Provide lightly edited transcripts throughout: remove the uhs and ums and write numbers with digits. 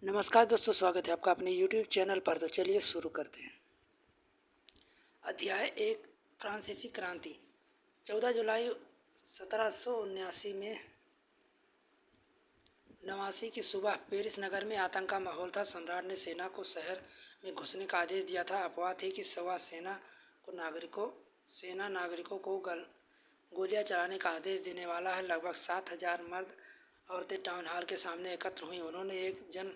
नमस्कार दोस्तों, स्वागत है आपका अपने YouTube चैनल पर। तो चलिए शुरू करते हैं। अध्याय 1, फ्रांसीसी क्रांति। 14 जुलाई 1779 में नवासी की सुबह पेरिस नगर में आतंक का माहौल था। सम्राट ने सेना को शहर में घुसने का आदेश दिया था। अफवाह थी कि सेना नागरिकों को गोलियां चलाने का आदेश देने वाला है। लगभग 7,000 मर्द औरतें टाउन हॉल के सामने एकत्र हुई। उन्होंने एक जन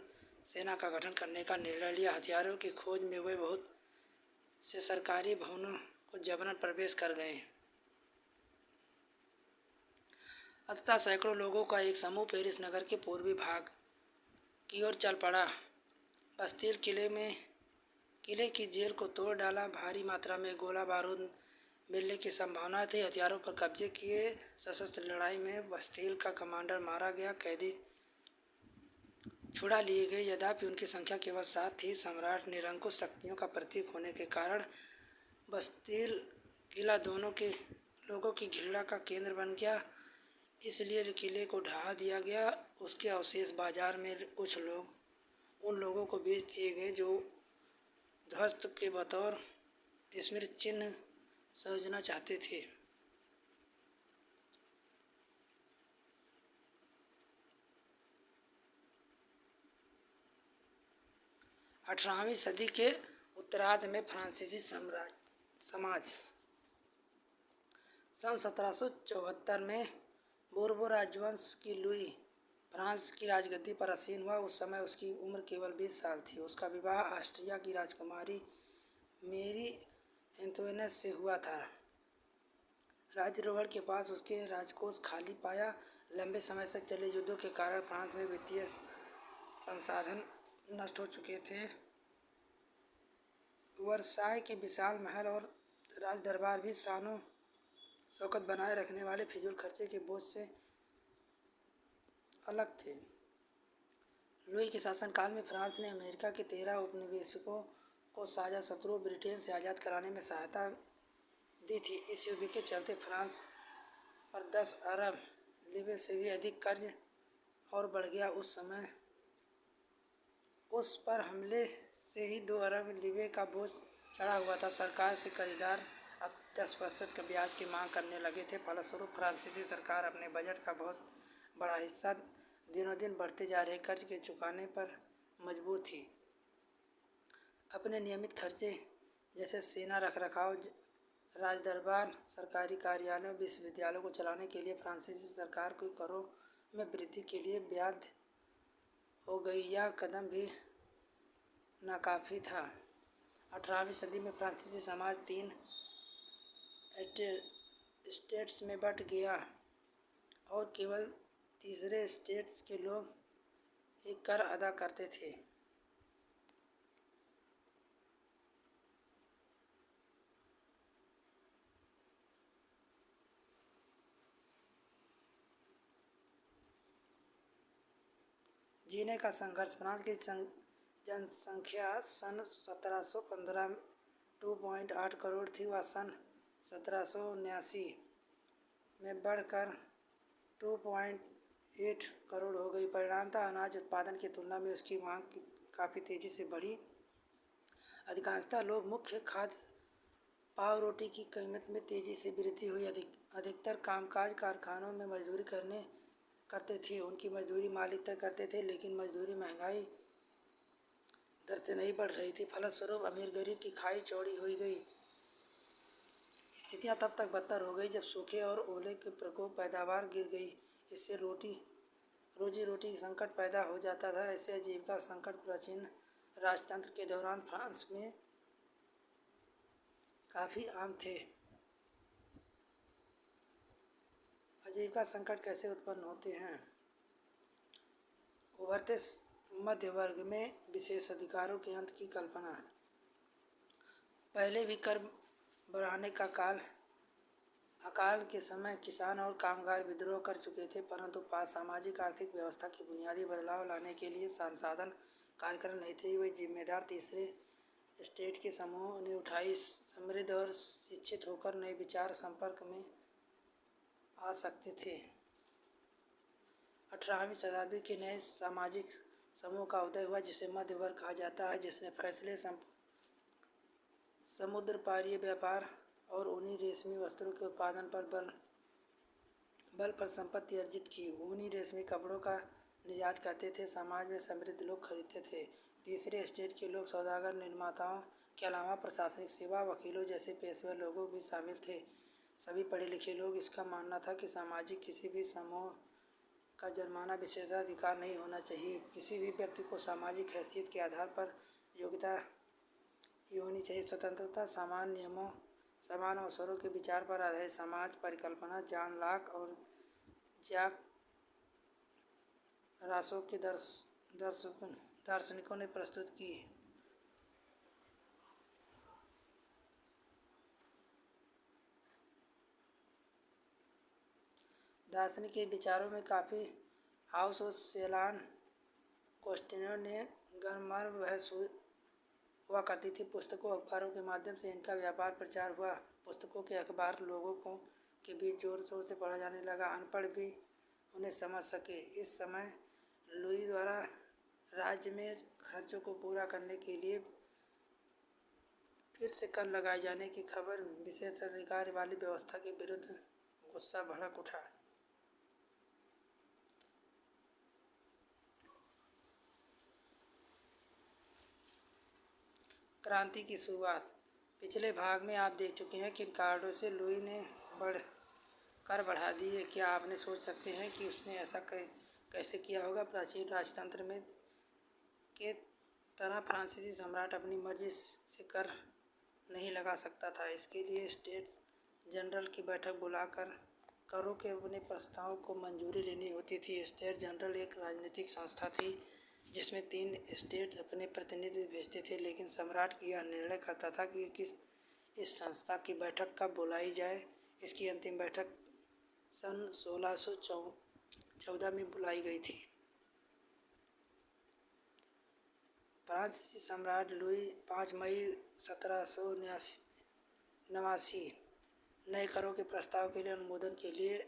सेना का गठन करने का निर्णय लिया। हथियारों की खोज में वे बहुत से सरकारी भवनों को जबरन प्रवेश कर गए। अंततः सैकड़ों लोगों का एक समूह पेरिस नगर के पूर्वी भाग की ओर चल पड़ा। बस्तिल किले की जेल को तोड़ डाला। भारी मात्रा में गोला बारूद मिलने की संभावना थी। हथियारों पर कब्जे किए। सशस्त्र लड़ाई में बस्तिल का कमांडर मारा गया। कैदी छुड़ा लिए गए। यद्यपि उनकी संख्या केवल 7 थी। सम्राट निरंकुश शक्तियों का प्रतीक होने के कारण बस्तिल किला दोनों के लोगों की घृणा का केंद्र बन गया। इसलिए किले को ढहा दिया गया। उसके अवशेष बाजार में कुछ लोग उन लोगों को बेच दिए गए जो ध्वस्त के बतौर स्मृति चिन्ह सहेजना चाहते थे। 18वीं सदी के उत्तरार्ध में फ्रांसीसी समाज सन 1774 में बोर्बो राजवंश की लुई फ्रांस की राजगद्दी पर आसीन हुआ। उस समय उसकी उम्र केवल 20 साल थी। उसका विवाह ऑस्ट्रिया की राजकुमारी मेरी एंतोइनेट से हुआ था। राज्यारोहण के पास उसके राजकोष खाली पाया। लंबे समय से चले युद्धों के कारण फ्रांस में वित्तीय संसाधन नष्ट हो चुके थे। वर्साय के विशाल महल और राजदरबार भी शानो शौकत बनाए रखने वाले फिजूल खर्चे के बोझ से अलग थे। लुई के शासनकाल में फ्रांस ने अमेरिका के 13 उपनिवेशों को साझा शत्रु ब्रिटेन से आज़ाद कराने में सहायता दी थी। इस युद्ध के चलते फ्रांस पर 10 अरब लिबे से भी अधिक कर्ज और बढ़ गया। उस पर हमले से ही 2 अरब लिबे का बोझ चढ़ा हुआ था। सरकार से कर्जदार अब 10% का ब्याज की मांग करने लगे थे। फलस्वरूप फ्रांसीसी सरकार अपने बजट का बहुत बड़ा हिस्सा दिनों दिन बढ़ते जा रहे कर्ज के चुकाने पर मजबूर थी। अपने नियमित खर्चे जैसे सेना रखरखाव, राजदरबार, सरकारी कार्यालयों, विश्वविद्यालयों को चलाने के लिए फ्रांसीसी सरकार को करों में वृद्धि के लिए बाध्य हो गई। यह कदम भी नाकाफी था। 18वीं सदी में फ्रांसीसी समाज 3 स्टेट्स में बंट गया और केवल तीसरे स्टेट्स के लोग ही कर अदा करते थे। जीने का संघर्ष। फ्रांस की जनसंख्या सन 1715 2.8 करोड़ थी। वह सन 1779 में बढ़कर 2.8 करोड़ हो गई। परिणामतः अनाज उत्पादन की तुलना में उसकी मांग काफ़ी तेज़ी से बढ़ी। अधिकांशतः लोग मुख्य खाद्य पाव रोटी की कीमत में तेज़ी से वृद्धि हुई। अधिकतर कामकाज कारखानों में मजदूरी करते थे। उनकी मजदूरी मालिक तय करते थे, लेकिन मजदूरी महंगाई दर से नहीं बढ़ रही थी। फलस्वरूप अमीर गरीब की खाई चौड़ी हुई गई। स्थितियां तब तक बदतर हो गई जब सूखे और ओले के प्रकोप पैदावार गिर गई। इससे रोजी रोटी संकट पैदा हो जाता था। ऐसे आजीविका संकट प्राचीन राजतंत्र के दौरान फ्रांस में काफ़ी आम थे। आजीविका संकट कैसे उत्पन्न होते हैं? उभरते मध्य वर्ग में विशेष अधिकारों के अंत की कल्पना। पहले भी कर बढ़ाने का अकाल के समय किसान और कामगार विद्रोह कर चुके थे, परंतु सामाजिक आर्थिक व्यवस्था की बुनियादी बदलाव लाने के लिए संसाधन कार्यक्रम नहीं थे। वे जिम्मेदार तीसरे स्टेट के समूह ने उठाई। समृद्ध और शिक्षित होकर नए विचार संपर्क में आ सकते थे। 18वीं शताब्दी के नए सामाजिक समूह का उदय हुआ, जिसे मध्य वर्ग कहा जाता है, जिसने फैसले समुद्र पारीय व्यापार और ऊनी रेशमी वस्त्रों के उत्पादन पर बल पर संपत्ति अर्जित की। ऊनी रेशमी कपड़ों का निर्यात करते थे। समाज में समृद्ध लोग खरीदते थे। तीसरे स्टेट के लोग सौदागर, निर्माताओं के अलावा प्रशासनिक सेवा, वकीलों जैसे पेशेवर लोगों भी शामिल थे। सभी पढ़े लिखे लोग इसका मानना था कि सामाजिक किसी भी समूह का जनमाना विशेषाधिकार नहीं होना चाहिए। किसी भी व्यक्ति को सामाजिक हैसियत के आधार पर योग्यता ही होनी चाहिए। स्वतंत्रता, समान नियमों, समान अवसरों के विचार पर आधारित समाज परिकल्पना जॉन लॉक और जैक रासो के दार्शनिकों ने प्रस्तुत की। दार्शनिक के विचारों में काफ़ी हाउस और सेलान कोस्टिनो ने गनमर बहस हुआ करती थी। पुस्तकों, अखबारों के माध्यम से इनका व्यापार प्रचार हुआ। पुस्तकों के अखबार लोगों को के बीच जोर शोर से पढ़ा जाने लगा। अनपढ़ भी उन्हें समझ सके। इस समय लुई द्वारा राज्य में खर्चों को पूरा करने के लिए फिर से कर लगाए जाने की खबर विशेषाधिकार वाली व्यवस्था के विरुद्ध गुस्सा भड़क उठा। क्रांति की शुरुआत। पिछले भाग में आप देख चुके हैं कि कारणों से लुई ने कर बढ़ा दिए। क्या आपने सोच सकते हैं कि उसने ऐसा कैसे किया होगा? प्राचीन राजतंत्र में के तरह फ्रांसीसी सम्राट अपनी मर्जी से कर नहीं लगा सकता था। इसके लिए स्टेट जनरल की बैठक बुलाकर करों के अपने प्रस्ताव को मंजूरी लेनी होती थी। स्टेट जनरल एक राजनीतिक संस्था थी जिसमें 3 स्टेट अपने प्रतिनिधि भेजते थे, लेकिन सम्राट यह निर्णय करता था कि इस संस्था की बैठक कब बुलाई जाए। इसकी अंतिम बैठक सन 1614 में बुलाई गई थी। फ्रांसीसी सम्राट लुई 5 मई 1789 नए करों के प्रस्ताव के लिए अनुमोदन के लिए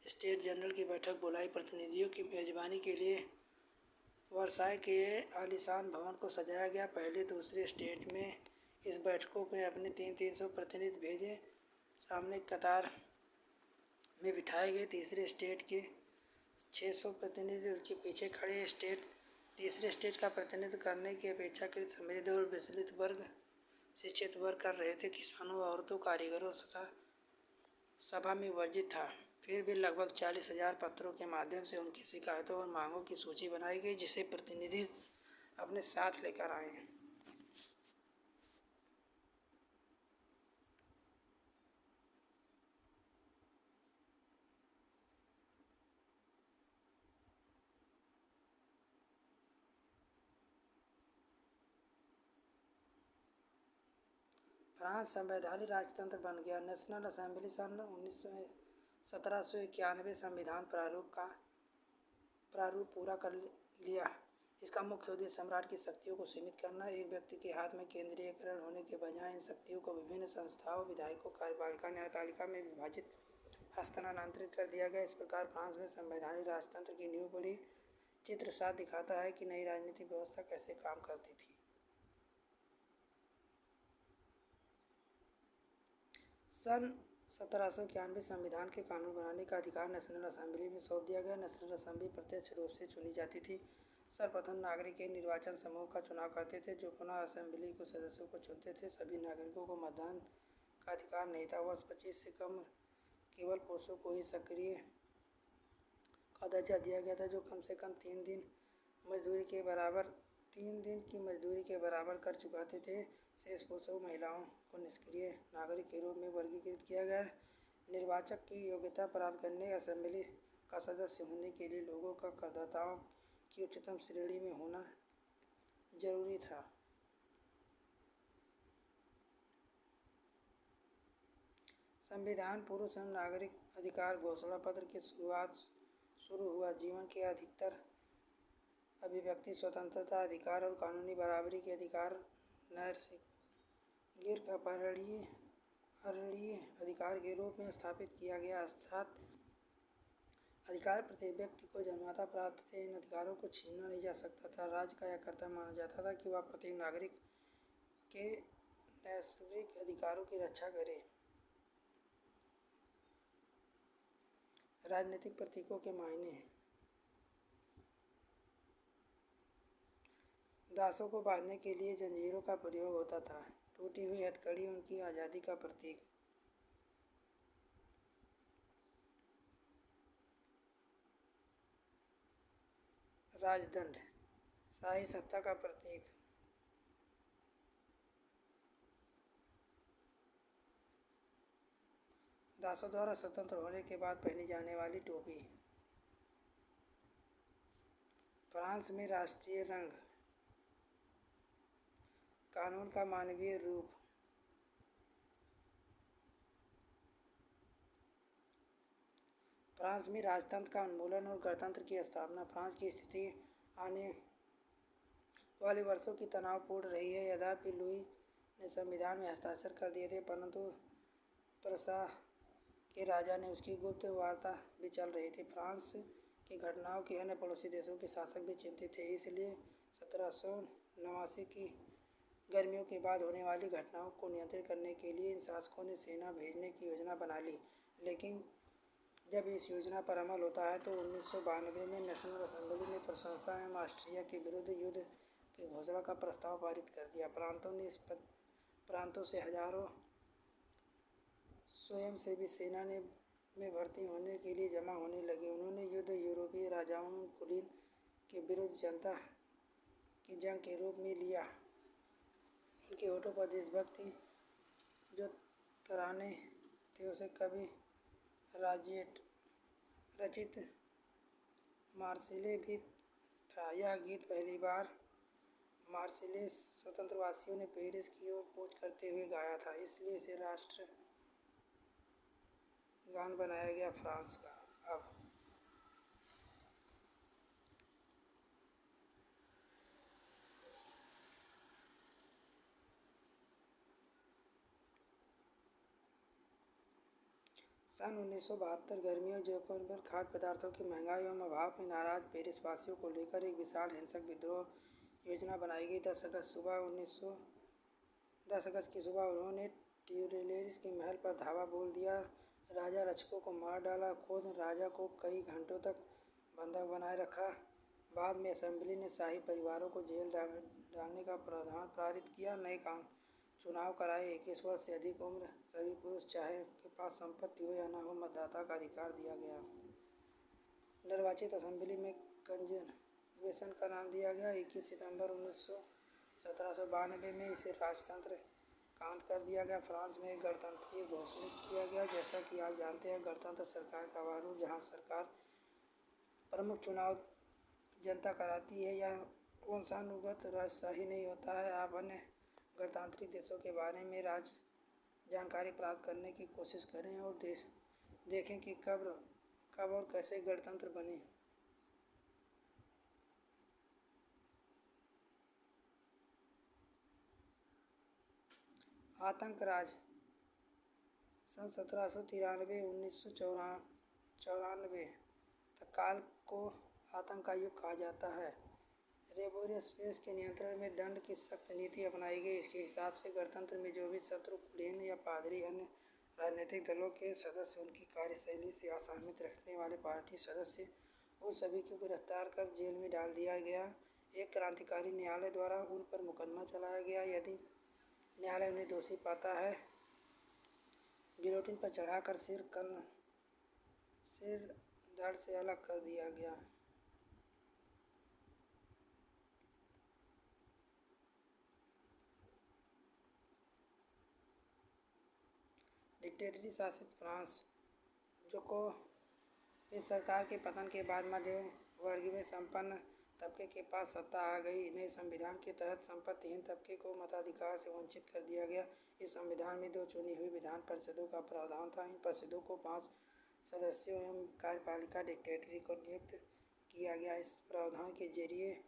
स्टेट जनरल की बैठक बुलाई। प्रतिनिधियों की मेजबानी के लिए वर्साय के आलीशान भवन को सजाया गया। पहले दूसरे स्टेट में इस बैठकों के अपने 300 प्रतिनिधि भेजे सामने कतार में बिठाए गए। तीसरे स्टेट के 600 प्रतिनिधि उनके पीछे खड़े। तीसरे स्टेट का प्रतिनिधित्व करने की अपेक्षाकृत समृद्ध और विचलित वर्ग शिक्षित वर्ग कर रहे थे। किसानों, औरतों, कारीगरों तथा सभा में वर्जित था। फिर भी लगभग 40,000 पत्रों के माध्यम से उनकी शिकायतों और मांगों की सूची बनाई गई, जिसे प्रतिनिधि अपने साथ लेकर आए। फ्रांस संवैधानिक राजतंत्र बन गया। नेशनल असेंबली सन 1791 संविधान प्रारूप पूरा कर लिया। इसका मुख्य उद्देश्य सम्राट की शक्तियों को सीमित करना। एक व्यक्ति के हाथ में केंद्रीयकरण होने के बजाय इन शक्तियों को विभिन्न संस्थाओं, विधायिका, कार्यपालिका, न्यायपालिका में विभाजित हस्तांतरित कर दिया गया। इस प्रकार फ्रांस में संवैधानिक राजतंत्र की नींव पड़ी। चित्र 7 दिखाता है कि नई राजनीतिक व्यवस्था कैसे काम करती थी। सन 1791 संविधान के कानून बनाने का अधिकार नेशनल असेंबली में सौंप दिया गया। नेशनल असेंबली प्रत्यक्ष रूप से चुनी जाती थी। सर्वप्रथम नागरिक एक निर्वाचन समूह का चुनाव करते थे, जो पुनः असेंबली को सदस्यों को चुनते थे। सभी नागरिकों को मतदान का अधिकार नहीं था। वर्ष 25 से कम केवल पुरुषों को ही सक्रिय का दर्जा दिया गया था, जो कम से कम 3 दिन की मजदूरी के बराबर कर चुकाते थे। शेष पुरुषों, महिलाओं को निष्क्रिय नागरिक के रूप में वर्गीकृत किया गया। निर्वाचक की योग्यता प्राप्त करने असेंबली का सदस्य होने के लिए लोगों का करदाताओं की उच्चतम श्रेणी में होना जरूरी था। संविधान पुरुष एवं नागरिक अधिकार घोषणा पत्र के शुरू हुआ। जीवन के अधिकतर अभिव्यक्ति स्वतंत्रता अधिकार और कानूनी बराबरी के अधिकार, नैसर्गिक अपहरणीय अधिकार के रूप में स्थापित किया गया। अर्थात अधिकार प्रत्येक व्यक्ति को जन्मतः प्राप्त थे। इन अधिकारों को छीना नहीं जा सकता था। राज्य का यह कर्तव्य माना जाता था कि वह प्रत्येक नागरिक के नैसर्गिक अधिकारों की रक्षा करे। राजनीतिक प्रतीकों के मायने। दासों को बांधने के लिए जंजीरों का प्रयोग होता था। टूटी हुई हथकड़ी उनकी आज़ादी का प्रतीक। राजदंड शाही सत्ता का प्रतीक। दासों द्वारा स्वतंत्र होने के बाद पहनी जाने वाली टोपी। फ्रांस में राष्ट्रीय रंग। कानून का मानवीय रूप। फ्रांस में राजतंत्र का उन्मूलन और गणतंत्र की स्थापना। फ्रांस की स्थिति आने वाले वर्षों की तनावपूर्ण रही है। यद्यपि लुई ने संविधान में हस्ताक्षर कर दिए थे, परंतु प्रशा के राजा ने उसकी गुप्त वार्ता भी चल रही थी। फ्रांस की घटनाओं के अन्य पड़ोसी देशों के शासक भी चिंतित थे। इसलिए 1789 की गर्मियों के बाद होने वाली घटनाओं को नियंत्रित करने के लिए इन शासकों ने सेना भेजने की योजना बना ली। लेकिन जब इस योजना पर अमल होता है तो 1992 में नेशनल असेंबली ने प्रशंसा एवं ऑस्ट्रिया के विरुद्ध युद्ध की घोषणा का प्रस्ताव पारित कर दिया। प्रांतों से हजारों स्वयंसेवी सेना में भर्ती होने के लिए जमा होने लगे। उन्होंने युद्ध यूरोपीय राजाओं कुलीन के विरुद्ध जनता की जंग के रूप में लिया। उनके होठों पर देशभक्ति जो तराने थे उसे कभी राज्यट रचित मार्सिले भी था। यह गीत पहली बार मार्सिलेस स्वतंत्रवासियों ने पेरिस की ओर कूच करते हुए गाया था, इसलिए इसे राष्ट्र गान बनाया गया फ्रांस का। अब सन 1972 गर्मियों जयपुर में खाद्य पदार्थों की महंगाई एवं अभाव में नाराज पेरिस वासियों को लेकर एक विशाल हिंसक विद्रोह योजना बनाई गई। 10 अगस्त की सुबह उन्होंने ट्यूरेलेरिस के महल पर धावा बोल दिया। राजा रक्षकों को मार डाला। खुद राजा को कई घंटों तक बंधक बनाए रखा। बाद में असेंबली ने शाही परिवारों को जेल डालने का प्रावधान पारित किया। नए चुनाव कराए। 21 वर्ष से अधिक उम्र सभी पुरुष चाहे के पास संपत्ति हो या न हो मतदाता का अधिकार दिया गया। निर्वाचित असेंबली में कन्वेंशन का नाम दिया गया। 21 सितंबर 1792 में इसे राजतंत्र कांत कर दिया गया। फ्रांस में गणतंत्र घोषित किया गया। जैसा कि आप जानते हैं, गणतंत्र सरकार का वह रूप जहाँ सरकार प्रमुख चुनाव जनता कराती है। यह वंशानुगत राजशाही नहीं होता है। आप अन्य गणतांत्रिक देशों के बारे में जानकारी प्राप्त करने की कोशिश करें और देखें कि कब और कैसे गणतंत्र बने। आतंक राज। सन 1793 1994 तक काल को आतंक का युग कहा जाता है। रोबेस्पियर के नियंत्रण में दंड की सख्त नीति अपनाई गई। इसके हिसाब से गणतंत्र में जो भी शत्रु कुलीन या पादरी अन्य राजनीतिक दलों के सदस्य उनकी कार्यशैली से असहमत रखने वाले पार्टी सदस्य उन सभी को गिरफ्तार कर जेल में डाल दिया गया। एक क्रांतिकारी न्यायालय द्वारा उन पर मुकदमा चलाया गया। यदि न्यायालय उन्हें दोषी पाता है, गिलोटिन पर चढ़ाकर सिर धड़ से अलग कर दिया गया। डिक्टेटरी शासित फ्रांस। इस सरकार के पतन के बाद मध्य वर्ग में संपन्न तबके के पास सत्ता आ गई। नए संविधान के तहत संपत्तिहीन तबके को मताधिकार से वंचित कर दिया गया। इस संविधान में 2 चुनी हुई विधान परिषदों का प्रावधान था। इन परिषदों को 5 सदस्यों एवं कार्यपालिका डिक्टेटरी को नियुक्त किया गया। इस प्रावधान के जरिए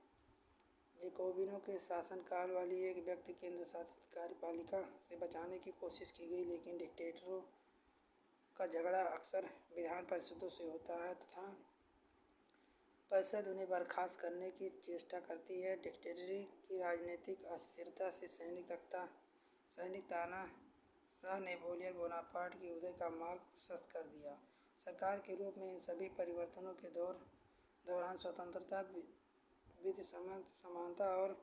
जैकोबिनों के शासनकाल वाली एक व्यक्ति केंद्र शासित कार्यपालिका से बचाने की कोशिश की गई, लेकिन डिक्टेटरों का झगड़ा अक्सर विधान परिषदों से होता है तथा परिषद उन्हें बर्खास्त करने की चेष्टा करती है। डिक्टेटरी की राजनीतिक अस्थिरता से सैनिक तानाशाह नेपोलियन बोनापार्ट के उदय का मार्ग प्रशस्त कर दिया। सरकार के रूप में इन सभी परिवर्तनों के दौरान स्वतंत्रता, विधि समानता और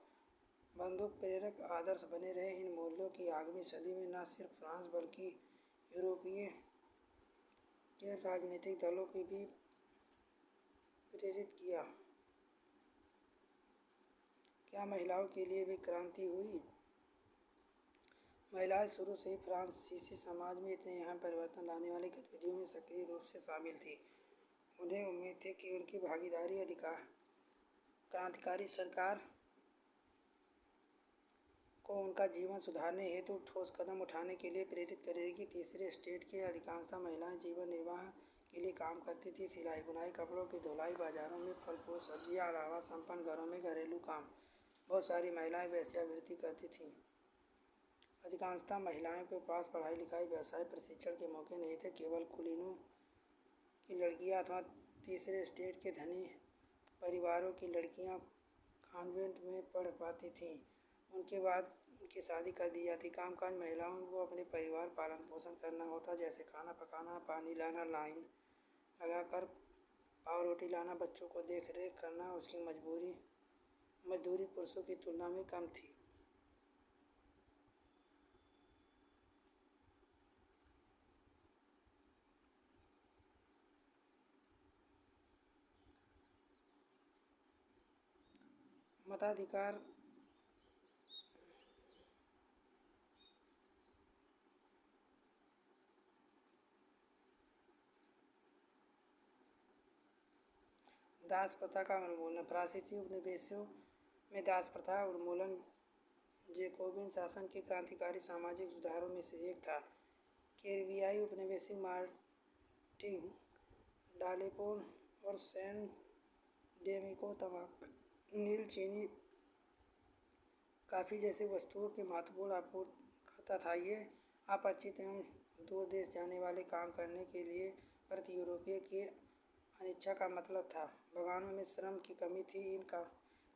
बंदूक प्रेरक आदर्श बने रहे। इन मूल्यों की आगामी सदी में न सिर्फ फ्रांस बल्कि यूरोपीय के राजनीतिक दलों को भी प्रेरित किया। क्या महिलाओं के लिए भी क्रांति हुई? महिलाएं शुरू से ही फ्रांसीसी समाज में इतने अहम परिवर्तन लाने वाली गतिविधियों में सक्रिय रूप से शामिल थी। उन्हें उम्मीद थी कि उनकी भागीदारी क्रांतिकारी सरकार को उनका जीवन सुधारने हेतु ठोस कदम उठाने के लिए प्रेरित करेगी। तीसरे स्टेट के अधिकांशतः महिलाएं जीवन निर्वाह के लिए काम करती थी। सिलाई बुनाई, कपड़ों की धुलाई, बाजारों में फल फूल सब्जियां, अलावा संपन्न घरों में घरेलू काम। बहुत सारी महिलाएं वेश्यावृत्ति करती थीं। अधिकांशतः महिलाओं के पास पढ़ाई लिखाई, व्यवसाय प्रशिक्षण के मौके नहीं थे। केवल कुलीनों की लड़कियां अथवा तीसरे स्टेट के धनी परिवारों की लड़कियां कॉन्वेंट में पढ़ पाती थीं। उनके बाद उनकी शादी कर दी जाती। कामकाज महिलाओं को अपने परिवार पालन पोषण करना होता, जैसे खाना पकाना, पानी लाना, लाइन लगाकर पाव रोटी लाना, बच्चों को देख रेख करना। उसकी मजदूरी पुरुषों की तुलना में कम थी। मताधिकार 'दास प्रथा का उन्मूलन'। फ्रांसीसी उपनिवेशों में दास प्रथा उन्मूलन जैकोबिन शासन के क्रांतिकारी सामाजिक सुधारों में से एक था। कैरिबियाई उपनिवेशिक मार्टिन डालेपोन और सैन डेमिको तंबाकू, नील, चीनी, कॉफी जैसी वस्तुओं के महत्वपूर्ण आपूर्तिकर्ता था। ये अपरिचित एवं दूर देश जाने वाले काम करने के लिए प्रति यूरोपीय की अनिच्छा का मतलब था। बागानों में श्रम की कमी थी। इन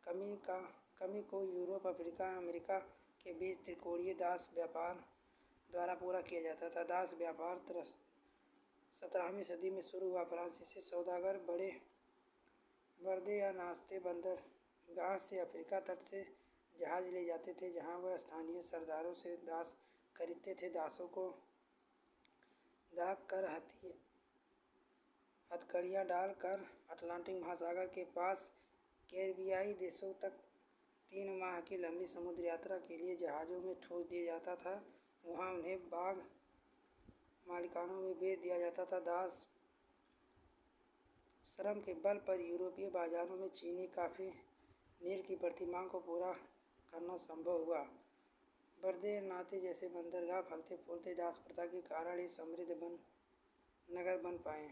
कमी को यूरोप, अफ्रीका, अमेरिका के बीच त्रिकोणीय दास व्यापार द्वारा पूरा किया जाता था। दास व्यापार 17वीं सदी में शुरू हुआ। फ्रांसीसी सौदागर बर्दे या नाश्ते बंदरगाह से अफ्रीका तट से जहाज ले जाते थे, जहां वह स्थानीय सरदारों से दास खरीदते थे। दासों को दाग कर हथकड़ियाँ डाल कर अटलांटिक महासागर के पास कैरिबियाई देशों तक 3 माह की लंबी समुद्र यात्रा के लिए जहाज़ों में ठूँस दिया जाता था। वहाँ उन्हें बाग मालिकानों में बेच दिया जाता था। दास श्रम के बल पर यूरोपीय बाजारों में चीनी, कॉफी, नील की बढ़ती मांग को पूरा करना संभव हुआ। बर्दे नाते जैसे बंदरगाह फलते फूलते दास प्रथा के कारण ही समृद्ध नगर बन पाए।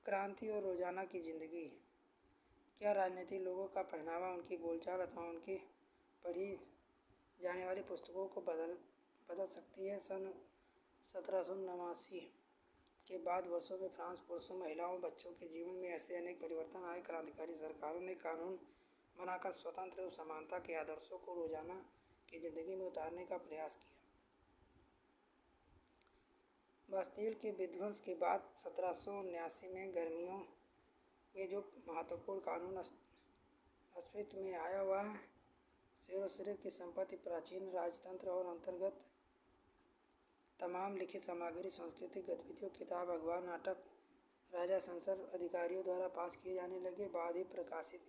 क्रांति और रोजाना की जिंदगी। क्या राजनीतिक लोगों का पहनावा, उनकी बोलचाल अथवा उनकी पढ़ी जाने वाली पुस्तकों को बदल सकती है? सन 1789 के बाद वर्षों में फ्रांस पुरुषों, महिलाओं, बच्चों के जीवन में ऐसे अनेक परिवर्तन आए। क्रांतिकारी सरकारों ने कानून बनाकर स्वतंत्र एवं समानता के आदर्शों को रोजाना की जिंदगी में उतारने का प्रयास किया। बास्तिल के विध्वंस के बाद 1779 में गर्मियों में जो महत्वपूर्ण कानून अस्तित्व में आया वह सेरोसिर्फ की संपत्ति, प्राचीन राजतंत्र और अंतर्गत तमाम लिखित सामग्री, सांस्कृतिक गतिविधियों, किताब, अखबार, नाटक राजा संसद अधिकारियों द्वारा पास किए जाने लगे। बाद ही प्रकाशित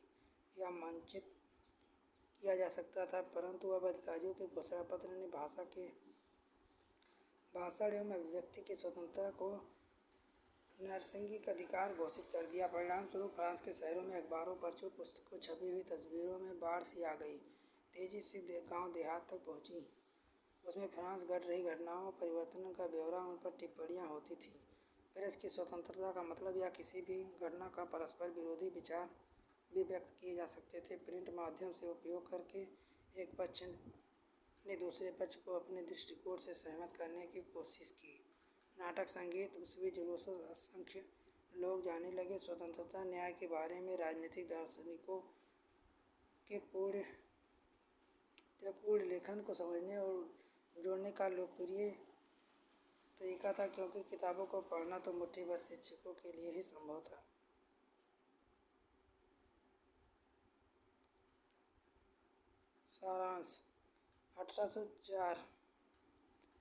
या मंचित किया जा सकता था, परंतु अब अधिकारियों के घोषणा पत्र ने भाषण एवं अभिव्यक्ति की स्वतंत्रता को नैसर्गिक अधिकार घोषित कर दिया। परिणाम स्वरूप फ्रांस के शहरों में अखबारों, पर्चों, पुस्तकों, छपी हुई तस्वीरों में बाढ़ सी आ गई, तेजी से गांव देहात तक पहुंची। उसमें फ्रांस घट रही घटनाओं, परिवर्तनों का ब्यौरा, उन पर टिप्पणियां होती थी। प्रेस की स्वतंत्रता का मतलब या किसी भी घटना का परस्पर विरोधी विचार भी व्यक्त किए जा सकते थे। प्रिंट माध्यम से उपयोग करके एक पक्ष ने दूसरे पक्ष को अपने दृष्टिकोण से सहमत करने की कोशिश की। नाटक, संगीत, उसवी जुलूसों असंख्य लोग जाने लगे। स्वतंत्रता न्याय के बारे में राजनीतिक दार्शनिकों के पूर्ण लेखन को समझने और जोड़ने का लोकप्रिय तरीका था, क्योंकि किताबों को पढ़ना तो मुट्ठी भर शिक्षकों के लिए ही संभव था। सारांश: 1804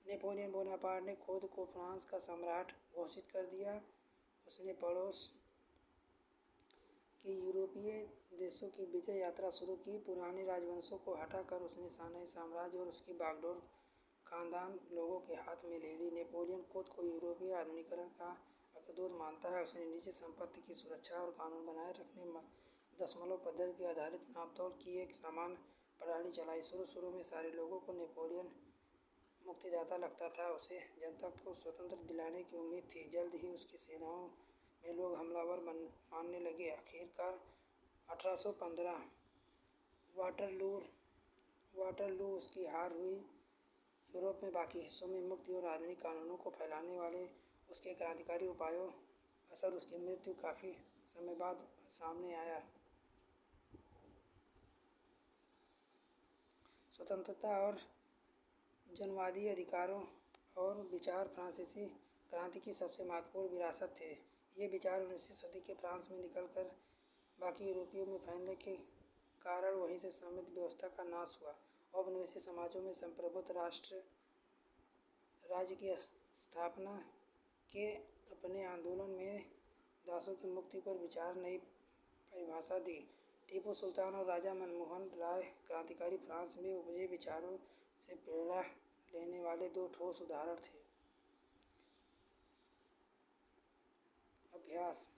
नेपोलियन बोनापार्ट ने खुद को फ्रांस का सम्राट घोषित कर दिया। उसने पड़ोस के यूरोपीय देशों की विजय यात्रा शुरू की। पुराने राजवंशों को हटाकर उसने नए साम्राज्य और उसकी बागडोर खानदान लोगों के हाथ में ले ली। नेपोलियन खुद को यूरोपीय आधुनिकीकरण का अग्रदूत मानता है। उसने निजी संपत्ति की सुरक्षा और कानून बनाए रखने, दशमलव पद्धति के आधारित नापतोल की एक समान प्रणाली चलाई। शुरू में सारे लोगों को नेपोलियन मुक्तिदाता लगता था। उसे जनता को स्वतंत्र दिलाने की उम्मीद थी। जल्द ही उसकी सेनाओं में लोग हमलावर मानने लगे। आखिरकार 1815 वाटरलू उसकी हार हुई। यूरोप में बाकी हिस्सों में मुक्ति और आधुनिक कानूनों को फैलाने वाले उसके क्रांतिकारी उपायों असर उसकी मृत्यु काफी समय बाद सामने आया। स्वतंत्रता और जनवादी अधिकारों और विचार फ्रांसीसी क्रांति की सबसे महत्वपूर्ण विरासत थे। ये विचार 19वीं सदी के फ्रांस में निकलकर बाकी यूरोपियों में फैलने के कारण वहीं से समृद्ध व्यवस्था का नाश हुआ। औपनिवेशिक समाजों में संप्रभुत्व राज्य की स्थापना के अपने आंदोलन में दासों की मुक्ति पर विचार नई परिभाषा दी। टीपू सुल्तान और राजा मनमोहन राय क्रांतिकारी फ्रांस में उपजे विचारों से प्रेरणा लेने वाले दो ठोस उदाहरण थे। अभ्यास: